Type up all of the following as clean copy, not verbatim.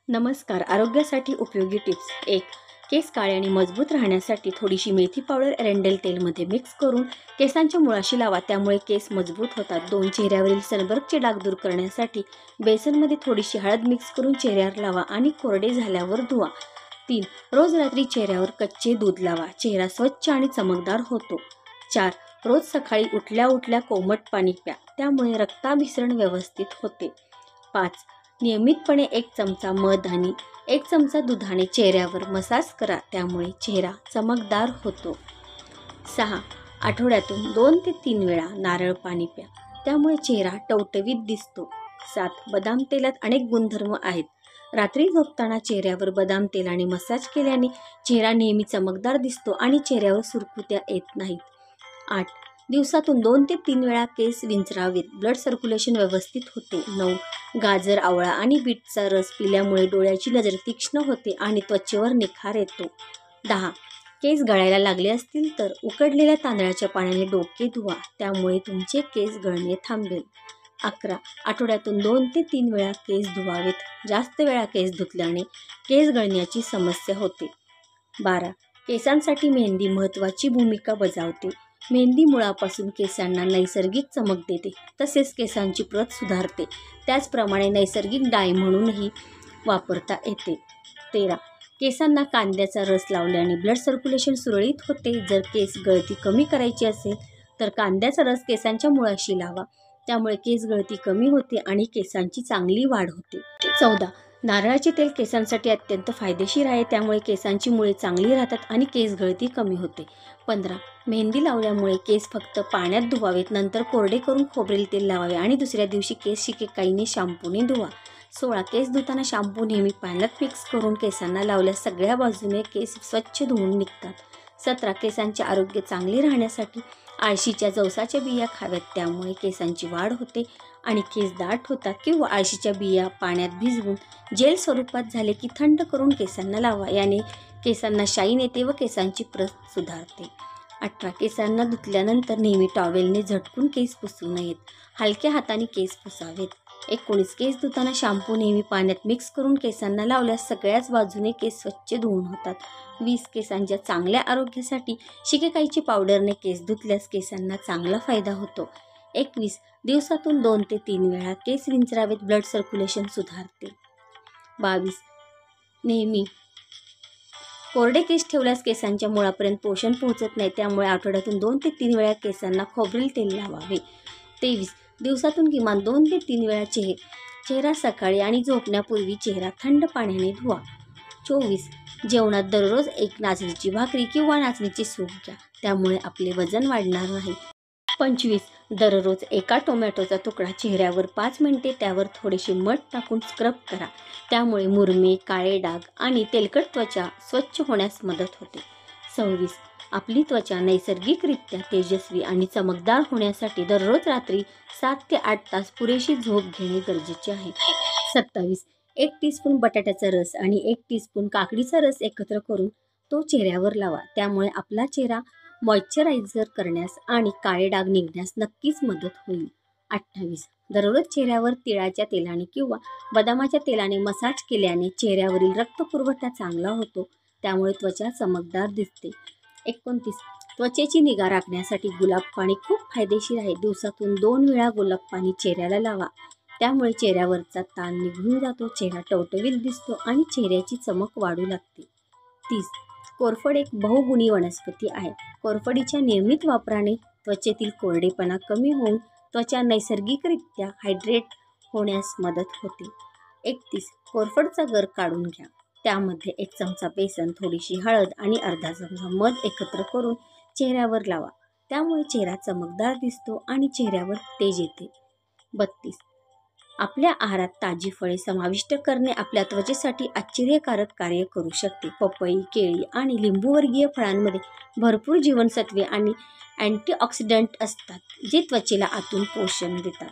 नमस्कार. आरोग्यासाठी उपयोगी टिप्स. 1. केस काळे आणि मजबूत राहण्यासाठी थोडीशी मेथी पावडर एरंडेल तेलमध्ये मिक्स करून केसांच्या मुळाशी लावा, त्यामुळे केस मजबूत होतात. 2. चेहऱ्यावरील सनबर्नचे डाग दूर करण्यासाठी बेसनमध्ये थोडीशी हळद मिक्स करून चेहऱ्यावर लावा आणि कोरडे झाल्यावर धुवा. 3. रोज रात्री चेहऱ्यावर कच्चे दूध लावा, चेहरा स्वच्छ आणि चमकदार होतो. 4. रोज सकाळी उठल्या उठल्या कोमट पाणी प्या, त्यामुळे रक्ताभिसरण व्यवस्थित होते. 5. नियमितपणे 1 चमचा मध आणि 1 चमचा दुधाने चेहऱ्यावर मसाज करा, त्यामुळे चेहरा चमकदार होतो. 6. आठवड्यातून 2 ते 3 वेळा नारळ पाणी प्या, त्यामुळे चेहरा टवटवीत दिसतो. 7. बदाम तेलात अनेक गुणधर्म आहेत. रात्री झोपताना चेहऱ्यावर बदाम तेलाने मसाज केल्याने चेहरा नेहमी चमकदार दिसतो आणि चेहऱ्यावर सुरकुत्या येत नाहीत. 8. दिवसातून 2 ते 3 वेळा केस विंचरावेत, ब्लड सर्क्युलेशन व्यवस्थित होते. 9. गाजर, आवळा आणि बीटचा रस पिल्यामुळे डोळ्याची नजर तीक्ष्ण होते आणि त्वचेवर निखार येतो. 10. केस गळायला लागले असतील तर उकडलेल्या तांदळाच्या पाण्याने डोके धुवा, त्यामुळे तुमचे केस गळणे थांबेल. 11. आठवड्यातून 2 ते 3 वेळा केस धुवावेत. जास्त वेळा केस धुतल्याने केस गळण्याची समस्या होते. 12. केसांसाठी मेहंदी महत्त्वाची भूमिका बजावते. मेहंदी मुळापासून केसांना नैसर्गिक चमक देते, तसेच केसांची प्रत सुधारते. त्याचप्रमाणे नैसर्गिक डाय म्हणूनही वापरता येते. 13. केसांना कांद्याचा रस लावल्याने ब्लड सर्क्युलेशन सुरळीत होते. जर केस गळती कमी करायची असेल तर कांद्याचा रस केसांच्या मुळाशी लावा, त्यामुळे केस गळती कमी होते आणि केसांची चांगली वाढ होते. 14. नारळाचे तेल केसांसाठी अत्यंत फायदेशीर आहे, त्यामुळे केसांची मुळे चांगली राहतात आणि केस गळती कमी होते. 15. मेहंदी लावल्यामुळे केस फक्त पाण्यात धुवावेत, नंतर कोरडे करून खोबरेल तेल लावावे आणि दुसऱ्या दिवशी केस शिकेकाईने शॅम्पूने धुवा. 16. केस धुताना शॅम्पू नेहमी पाण्यात मिक्स करून केसांना लावल्यास सगळ्या बाजूने केस स्वच्छ धुवून निघतात. 17. केसांचे आरोग्य चांगले राहण्यासाठी आळशीच्या जवसाच्या बिया खाव्यात, त्यामुळे केसांची वाढ होते आणि केस दाट होतात. किंवा आळशीच्या बिया पाण्यात भिजवून जेल स्वरूपात झाले की थंड करून केसांना लावा, याने केसांना शाईन येते व केसांची प्रत सुधारते. 18. केसांना धुतल्यानंतर नेहमी टॉवेलने झटकून केस पुसू नयेत, हलक्या हाताने केस पुसावेत. 19. केस धुताना शॅम्पू नेहमी पाण्यात मिक्स करून केसांना लावल्यास सगळ्याच बाजूने केस स्वच्छ धुवून होतात. 20. केसांच्या चांगल्या आरोग्यासाठी शिकेकाईची पावडरने केस धुतल्यास केसांना चांगला फायदा होतो. 21. दिवसातून 2 ते 3 वेळा केस विंचरावेत, ब्लड सर्क्युलेशन सुधारते. 22. नेहमी कोरडे केस ठेवल्यास केसांच्या मुळापर्यंत पोषण पोहोचत नाही, त्यामुळे आठवड्यातून 2 ते 3 वेळा केसांना खोबरेल तेल लावावे. 23. दिवसातून किमान 2 ते 3 वेळा चेहरा सकाळी आणि झोपण्यापूर्वी चेहरा थंड पाण्याने धुवा. 24. जेवणात दररोज 1 नाचणीची भाकरी किंवा नाचणीचे सूप घ्या, त्यामुळे आपले वजन वाढणार नाही. 25. दररोज 1 टोमॅटोचा तुकडा चेहऱ्यावर 5 मिनिटे त्यावर थोडेसे मध टाकून स्क्रब करा, त्यामुळे मुरमे, काळे डाग आणि तेलकट त्वचा स्वच्छ होण्यास मदत होते. 26. आपली त्वचा नैसर्गिकरित्या तेजस्वी आणि चमकदार होण्यासाठी दररोज रात्री 7 ते 8 तास पुरेशी झोप घेणे गरजेचे आहे. 27. 1 टीस्पून बटाट्याचा रस आणि 1 टीस्पून काकडीचा रस एकत्र करून तो चेहऱ्यावर लावा, त्यामुळे आपला चेहरा मॉइश्चरायझर करण्यास आणि काळे डाग निघण्यास नक्कीच मदत होईल. 28. दररोज चेहऱ्यावर तिळाच्या तेलाने किंवा बदामाच्या तेलाने मसाज केल्याने चेहऱ्यावरील रक्तपुरवठा चांगला होतो, त्यामुळे त्वचा चमकदार दिसते. 29. त्वचेची निगा राखण्यासाठी गुलाब पाणी खूप फायदेशीर आहे. दिवसातून 2 वेळा गुलाब पाणी चेहऱ्याला लावा, त्यामुळे चेहऱ्यावरचा ताण निघून जातो, चेहरा टवटवीत दिसतो आणि चेहऱ्याची चमक वाढू लागते. 30. कोरफड एक बहुगुणी वनस्पती आहे. कोरफडीच्या नियमित वापराने त्वचेतील कोरडेपणा कमी होऊन त्वचा नैसर्गिकरित्या हायड्रेट होण्यास मदत होते. 31. कोरफडचा गर काढून घ्या, त्यामध्ये 1 चमचा बेसन, थोडीशी हळद आणि अर्धा चमचा मध एकत्र करून चेहऱ्यावर लावा, त्यामुळे चेहरा चमकदार दिसतो आणि चेहऱ्यावर तेज येते. 32. आपल्या आहारात ताजी फळे समाविष्ट करणे आपल्या त्वचेसाठी आश्चर्यकारक कार्य करू शकते. पपई, केळी आणि लिंबूवर्गीय फळांमध्ये भरपूर जीवनसत्वे आणि अँटीऑक्सिडंट असतात, जे त्वचेला आतून पोषण देतात.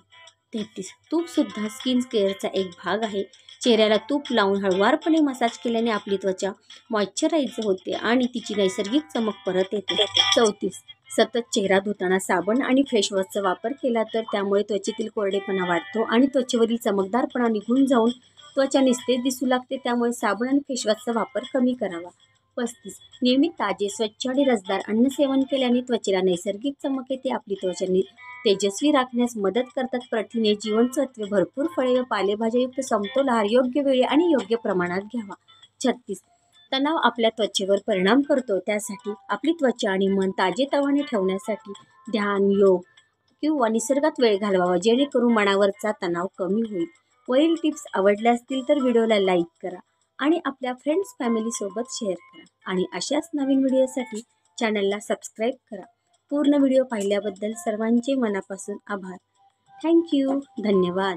33. तूपसुद्धा स्किन केअरचा एक भाग आहे. चेहऱ्याला तूप लावून हळूवारपणे मसाज केल्याने आपली त्वचा मॉइश्चराइज होते आणि तिची नैसर्गिक चमक परत येते. 34. सतत चेहरा धुताना साबण आणि फेसवॉशचा वापर केला तर त्यामुळे त्वचेतील कोरडेपणा वाढतो आणि त्वचेवरील चमकदारपणा निघून जाऊन त्वचा निस्तेज दिसू लागते, त्यामुळे साबण आणि फेसवॉशचा वापर कमी करावा. 35. नियमित ताजे, स्वच्छ आणि रसदार अन्न सेवन केल्याने त्वचेला नैसर्गिक चमक येते. आपली त्वचा तेजस्वी राखण्यास मदत करतात. प्रथिने, जीवनसत्त्वे, भरपूर फळे व पालेभाज्यायुक्त समतोल आहार योग्य वेळी आणि योग्य प्रमाणात घ्यावा. 36. तणाव आपल्या त्वचेवर परिणाम करतो, त्यासाठी आपली त्वचा आणि मन ताजेतवाने ठेवण्यासाठी ध्यान, योग किंवा निसर्गात वेळ घालवावा, जेणेकरून मनावरचा तणाव कमी होईल. वरील टिप्स आवडल्या असतील तर व्हिडिओला लाईक करा आणि आपल्या फ्रेंड्स फॅमिलीसोबत शेअर करा आणि अशाच नवीन व्हिडिओसाठी चॅनलला सबस्क्राईब करा. पूर्ण व्हिडिओ पाहिल्याबद्दल सर्वांचे मनापासून आभार. थँक्यू. धन्यवाद.